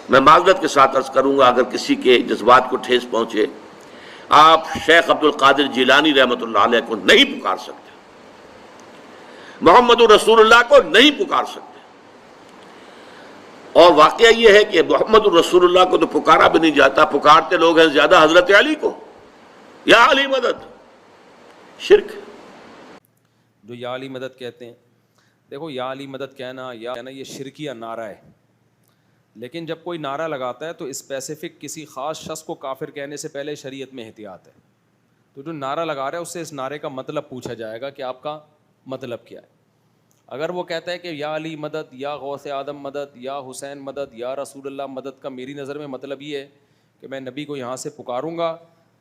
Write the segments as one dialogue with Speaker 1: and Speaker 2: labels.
Speaker 1: میں معذرت کے ساتھ عرض کروں گا اگر کسی کے جذبات کو ٹھیس پہنچے، آپ شیخ عبد القادر جیلانی رحمۃ اللہ علیہ کو نہیں پکار سکتے، محمد رسول اللہ کو نہیں پکار سکتے، اور واقعہ یہ ہے کہ محمد رسول اللہ کو تو پکارا بھی نہیں جاتا، پکارتے لوگ ہیں زیادہ حضرت علی کو، یا علی مدد، شرک۔
Speaker 2: جو یا علی مدد کہتے ہیں، دیکھو یا علی مدد کہنا یہ شرکیہ نعرہ ہے، لیکن جب کوئی نعرہ لگاتا ہے تو اسپیسیفک کسی خاص شخص کو کافر کہنے سے پہلے شریعت میں احتیاط ہے۔ تو جو نعرہ لگا رہا ہے اس سے اس نعرے کا مطلب پوچھا جائے گا کہ آپ کا مطلب کیا ہے۔ اگر وہ کہتا ہے کہ یا علی مدد، یا غوث آدم مدد، یا حسین مدد، یا رسول اللہ مدد کا میری نظر میں مطلب یہ ہے کہ میں نبی کو یہاں سے پکاروں گا،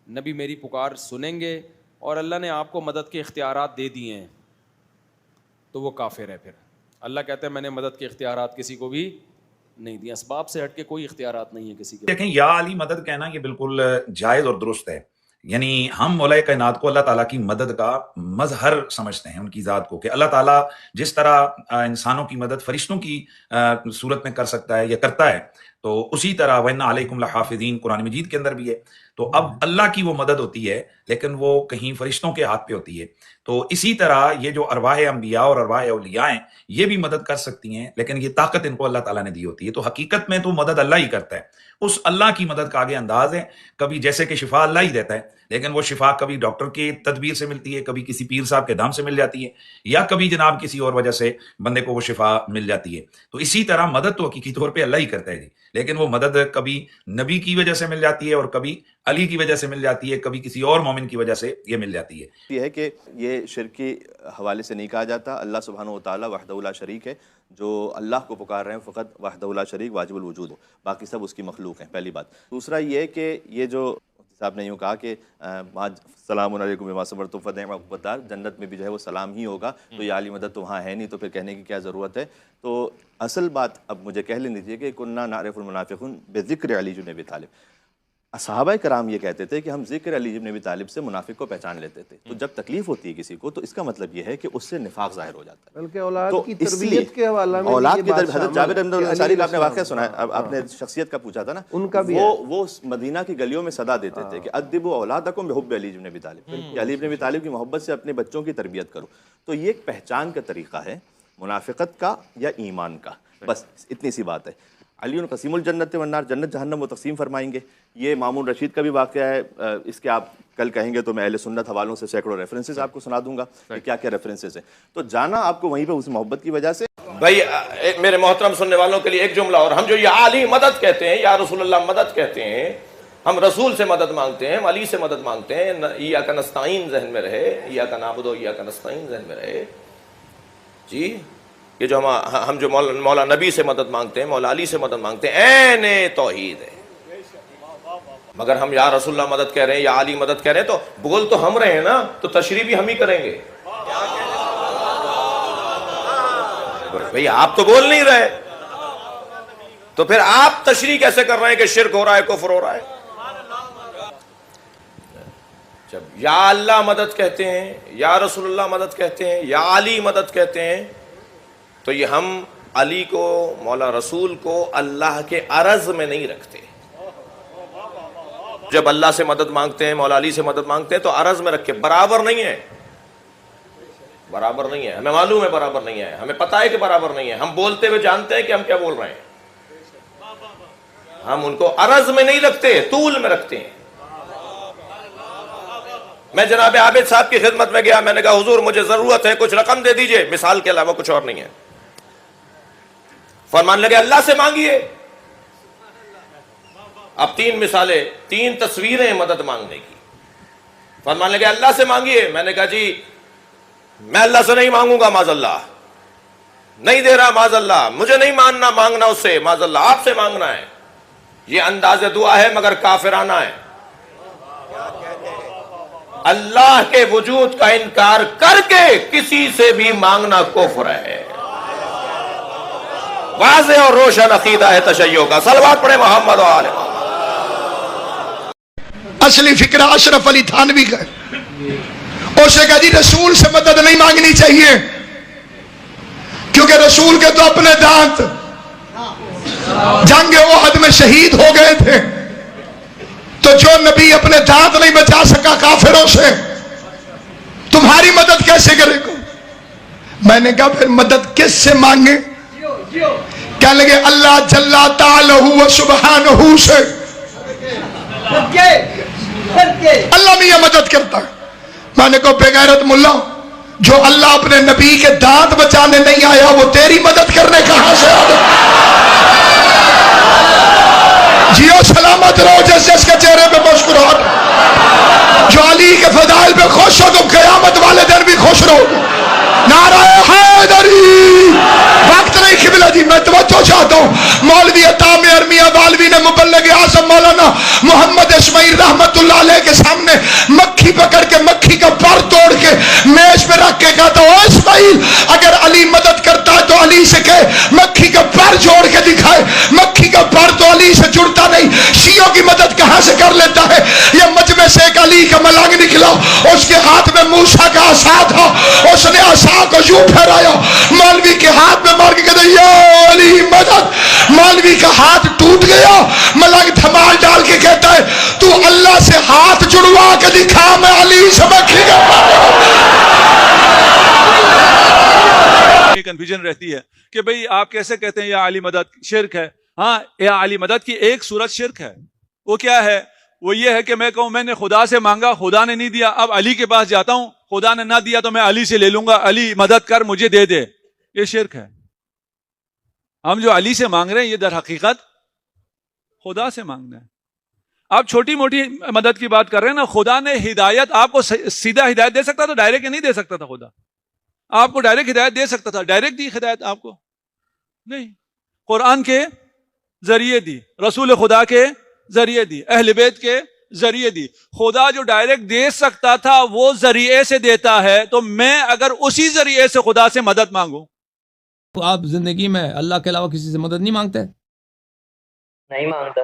Speaker 2: نبی میری پکار سنیں گے، اور اللہ نے آپ کو مدد کے اختیارات دے دیے ہیں، تو وہ کافر ہے۔ پھر اللہ کہتا ہے میں نے مدد کے اختیارات کسی کو بھی نہیں دیا، اسباب سے ہٹ کے کوئی اختیارات نہیں ہے کسی کے۔
Speaker 3: دیکھیں یا علی مدد کہنا یہ بالکل جائز اور درست ہے، یعنی ہم مولا کائنات کو اللہ تعالیٰ کی مدد کا مظہر سمجھتے ہیں، ان کی ذات کو، کہ اللہ تعالیٰ جس طرح انسانوں کی مدد فرشتوں کی صورت میں کر سکتا ہے یا کرتا ہے، تو اسی طرح وَإِنَّ عَلَيْكُمْ لَحَافِظِينَ قرآن مجید کے اندر بھی ہے۔ تو اب اللہ کی وہ مدد ہوتی ہے لیکن وہ کہیں فرشتوں کے ہاتھ پہ ہوتی ہے، تو اسی طرح یہ جو ارواح انبیاء اور ارواح اولیاء ہیں یہ بھی مدد کر سکتی ہیں، لیکن یہ طاقت ان کو اللہ تعالیٰ نے دی ہوتی ہے۔ تو حقیقت میں تو مدد اللہ ہی کرتا ہے، اس اللہ کی مدد کا آگے انداز ہے، کبھی جیسے کہ شفا اللہ ہی دیتا ہے، لیکن وہ شفا کبھی ڈاکٹر کی تدبیر سے ملتی ہے، کبھی کسی پیر صاحب کے دم سے مل جاتی ہے، یا کبھی جناب کسی اور وجہ سے بندے کو وہ شفا مل جاتی ہے۔ تو اسی طرح مدد تو حقیقی طور پہ اللہ ہی کرتا ہے جی، لیکن وہ مدد کبھی نبی کی وجہ سے مل جاتی ہے، اور کبھی علی کی وجہ سے مل جاتی ہے، کبھی کسی اور مومن کی وجہ سے یہ مل جاتی ہے۔
Speaker 4: یہ ہے کہ یہ شرک کے حوالے سے نہیں کہا جاتا، اللہ سبحانہ و تعالیٰ وحدہ لا شریک ہے، جو اللہ کو پکار رہے ہیں فقط وحدہ لا شریک واجب الوجود ہو، باقی سب اس کی مخلوق ہیں، پہلی بات۔ دوسرا یہ ہے کہ یہ جو صاحب نے یوں کہا کہ سلام علیکم بما صبرتم فنعم عقبی الدار، جنت میں بھی جو ہے وہ سلام ہی ہوگا، تو یہ علی مدد تو وہاں ہے نہیں، تو پھر کہنے کی کیا ضرورت ہے؟ تو اصل بات اب مجھے کہہ لینی چاہیے کہ کننا نعرف المنافقون بذکر علی بن ابی طالب، صحابہ کرام یہ کہتے تھے کہ ہم ذکر علی بن ابی طالب سے منافق کو پہچان لیتے تھے، تو جب تکلیف ہوتی ہے کسی کو تو اس کا مطلب یہ ہے کہ اس سے نفاق ظاہر ہو جاتا ہے،
Speaker 5: بلکہ اولاد
Speaker 4: تو
Speaker 5: کی
Speaker 4: اس لیے
Speaker 5: تربیت کے حوالے میں
Speaker 4: اولاد کی تربیت، حضرت جابر بن انصاری کا آپ نے واقعہ سنا ہے، اب آپ نے شخصیت کا پوچھا تھا نا،
Speaker 5: ان کا بھی
Speaker 4: وہ مدینہ کی گلیوں میں صدا دیتے تھے کہ ادبوا اولادکم بحب علی بن ابی طالب، کہ علی بن ابی طالب کی محبت سے اپنے بچوں کی تربیت کرو۔ تو یہ ایک پہچان کا طریقہ ہے منافقت کا یا ایمان کا، بس اتنی سی بات ہے۔ علی قسیم الجنت والنار، جنت جہنم وہ تقسیم فرمائیں گے، یہ مامون رشید کا بھی واقعہ ہے، اس کے آپ کل کہیں گے تو میں اہل سنت حوالوں سے سینکڑوں ریفرنسز آپ کو سنا دوں گا کہ کیا کیا ریفرنسز ہیں، تو جانا آپ کو وہیں پہ اس محبت کی وجہ سے۔
Speaker 1: بھائی میرے محترم سننے والوں کے لیے ایک جملہ، اور ہم جو یا علی مدد کہتے ہیں، یا رسول اللہ مدد کہتے ہیں، ہم رسول سے مدد مانگتے ہیں، ہم علی سے مدد مانگتے ہیں، ایاک نستعین ذہن میں رہے، ایاک نعبد و ایاک نستعین ذہن میں رہے جی۔ یہ جو ہم جو مولا نبی سے مدد مانگتے ہیں، مولا علی سے مدد مانگتے ہیں، عین توحید ہے، مگر ہم یا رسول اللہ مدد کہہ رہے ہیں، یا علی مدد کہہ رہے ہیں، تو بول تو ہم رہے ہیں نا، تو تشریح بھی ہم ہی کریں گے۔ بھئی آپ تو بول نہیں رہے، تو پھر آپ تشریح کیسے کر رہے ہیں کہ شرک ہو رہا ہے، کفر ہو رہا ہے؟ جب یا اللہ مدد کہتے ہیں، یا رسول اللہ مدد کہتے ہیں، یا علی مدد کہتے ہیں، تو یہ ہم علی کو، مولا رسول کو اللہ کے عرض میں نہیں رکھتے۔ جب اللہ سے مدد مانگتے ہیں، مولا علی سے مدد مانگتے ہیں، تو عرض میں رکھے، برابر نہیں ہے، برابر نہیں ہے، ہمیں معلوم ہے برابر نہیں ہے، ہمیں پتہ ہے کہ برابر نہیں ہے، ہم بولتے ہوئے جانتے ہیں کہ ہم کیا بول رہے ہیں، ہم ان کو عرض میں نہیں رکھتے، طول میں رکھتے ہیں۔ میں جناب عابد صاحب کی خدمت میں گیا، میں نے کہا حضور مجھے ضرورت ہے، کچھ رقم دے دیجئے، مثال کے علاوہ کچھ اور نہیں ہے۔ فرمانے لگے اللہ سے مانگیے۔ اب 3 مثالیں، 3 تصویریں مدد مانگنے کی۔ فرمانے لگے اللہ سے مانگیے، میں نے کہا جی میں اللہ سے نہیں مانگوں گا، معاذ اللہ، نہیں دے رہا معاذ اللہ، مجھے نہیں مانگنا اس سے، معاذ اللہ آپ سے مانگنا ہے۔ یہ انداز دعا ہے مگر کافرانہ ہے، اللہ کے وجود کا انکار کر کے کسی سے بھی مانگنا کفر ہے۔ واضح اور روشن عقیدہ ہے تشیع کا۔ صلوات پڑھے محمد و آل محمد۔
Speaker 6: اصلی فکرہ اشرف علی تھانوی کا ہے، اسے کہا جی رسول سے مدد نہیں مانگنی چاہیے کیونکہ رسول کے تو اپنے دانت جنگ احد میں شہید ہو گئے تھے، تو جو نبی اپنے دانت نہیں بچا سکا کافروں سے، تمہاری مدد کیسے کرے گا؟ میں نے کہا پھر مدد کس سے مانگے؟ کہنے لگے اللہ جل تعالی و سبحانہ سے، اللہ میاں مدد کرتا ہے۔ میں نے کہا بے غیرت ملا، جو اللہ اپنے نبی کے دانت بچانے نہیں آیا وہ تیری مدد کرنے کہاں سے آ گیا؟ جیو سلامت رہو جس جس کے چہرے پہ مسکراہٹ۔ جو علی کے فضائل پہ خوش ہو تو قیامت والے دن بھی خوش رہو۔ نعرہ حیدری۔ وقت نہیں قبلہ جی، میں توجہ چاہتا ہوں۔ مولوی عطا میاں والوی نے مبلغ اعظم مولانا محمد اسماعیل رحمت اللہ علیہ کے سامنے مکھی پکڑ کے مکھی کا پر توڑ کے میز پہ رکھ کے کہا تھا او اسماعیل اگر علی مدد کرتا ہے تو علی سے کہے مکھی کا پر جوڑ کے دکھائے۔ مکھی کا پر تو علی سے جڑتا نہیں، شیعوں کی مدد کہاں سے کر لیتا ہے؟ یہ مجمع سے ایک علی کا ملنگ نکلا، اس کے ہاتھ میں موسیٰ کا عصا تھا، اس نے عصا کو یوں پھیرایا، مولوی کے ہاتھ میں مار کے کہتا یا علی مدد۔ مولوی کا ہاتھ ٹوٹ گیا، ملنگ دھمال ڈال کے کہتا ہے تو اللہ سے ہاتھ جڑوا کے دکھا، میں علی سے مکھی کا
Speaker 5: کنفیوژن رہتی ہے کہ بھئی آپ کیسے کہتے ہیں یا علی مدد شرک ہے؟ ہاں، یا علی مدد کی ایک صورت شرک ہے، وہ کیا ہے؟ وہ یہ ہے کہ میں کہوں میں نے خدا سے مانگا، خدا نے نہیں دیا، اب علی کے پاس جاتا ہوں، خدا نے نہ دیا تو میں علی سے لے لوں گا، علی مدد کر مجھے دے دے، یہ شرک ہے۔ ہم جو علی سے مانگ رہے ہیں یہ در حقیقت خدا سے مانگنا ہے۔ آپ چھوٹی موٹی مدد کی بات کر رہے ہیں نا، خدا نے ہدایت آپ کو سیدھا ہدایت دے سکتا تھا، ڈائریکٹ نہیں دے سکتا تھا۔ خدا آپ کو ڈائریکٹ ہدایت دے سکتا تھا، ڈائریکٹ دی ہدایت آپ کو نہیں، قرآن کے ذریعے دی، رسول خدا کے ذریعے دی، اہل بیت کے ذریعے دی۔ خدا جو ڈائریکٹ دے سکتا تھا وہ ذریعے سے دیتا ہے، تو میں اگر اسی ذریعے سے خدا سے مدد مانگوں۔
Speaker 7: تو آپ زندگی میں اللہ کے علاوہ کسی سے مدد نہیں مانگتے؟
Speaker 8: نہیں مانگتا۔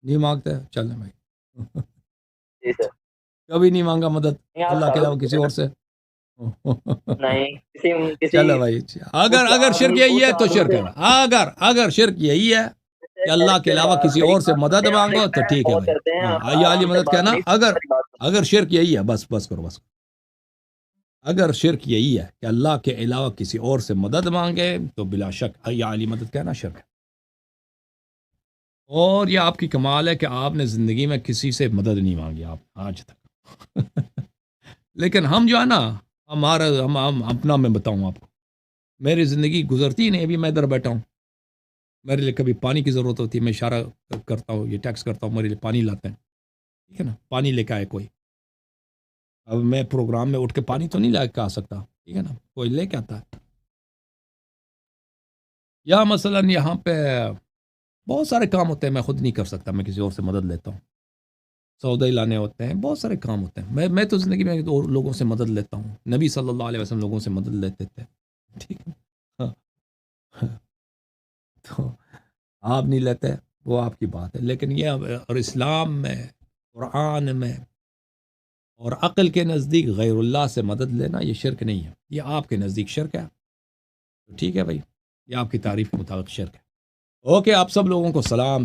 Speaker 7: نہیں مانگتے؟ چلیں بھائی،
Speaker 8: جی سر۔
Speaker 7: کبھی نہیں مانگا مدد اللہ کے علاوہ کسی اور سے؟
Speaker 8: نہیں، کسی
Speaker 7: چلو بھائی، اگر شرک یہی ہے تو شرک ہے۔ اگر شرک یہی ہے کہ اللہ کے علاوہ کسی اور سے مدد مانگو تو ٹھیک ہے بھائی، یا علی مدد کہنا۔ اگر شرک یہی ہے، بس کرو۔ اگر شرک یہی ہے کہ اللہ کے علاوہ کسی اور سے مدد مانگے تو بلا شک یا علی مدد کہنا شرک ہے۔ اور یہ آپ کی کمال ہے کہ آپ نے زندگی میں کسی سے مدد نہیں مانگی آپ آج تک۔ لیکن ہم جو ہے نا، ہم اپنا میں بتاؤں آپ کو، میری زندگی گزرتی نہیں، ابھی میں ادھر بیٹھا ہوں، میرے لیے کبھی پانی کی ضرورت ہوتی ہے، میں اشارہ کرتا ہوں، یہ ٹیکس کرتا ہوں، میرے لیے پانی لاتے ہیں، ٹھیک ہے نا، پانی لے کے آئے کوئی۔ اب میں پروگرام میں اٹھ کے پانی تو نہیں لے کے آ سکتا، ٹھیک ہے نا، کوئی لے کے آتا ہے۔ یا مثلاً یہاں پہ بہت سارے کام ہوتے ہیں میں خود نہیں کر سکتا، میں کسی اور سے مدد لیتا ہوں، سودے لانے ہوتے ہیں، بہت سارے کام ہوتے ہیں، میں تو زندگی میں اور لوگوں سے مدد لیتا ہوں۔ نبی صلی اللہ علیہ وسلم لوگوں سے مدد لیتے تھے، ٹھیک ہے، ہاں، تو آپ نہیں لیتے، وہ آپ کی بات ہے، لیکن یہ اور اسلام میں، قرآن میں اور عقل کے نزدیک غیر اللہ سے مدد لینا یہ شرک نہیں ہے، یہ آپ کے نزدیک شرک ہے، ٹھیک ہے بھائی، یہ آپ کی تعریف کے مطابق شرک ہے۔ اوکے، آپ سب لوگوں کو سلام۔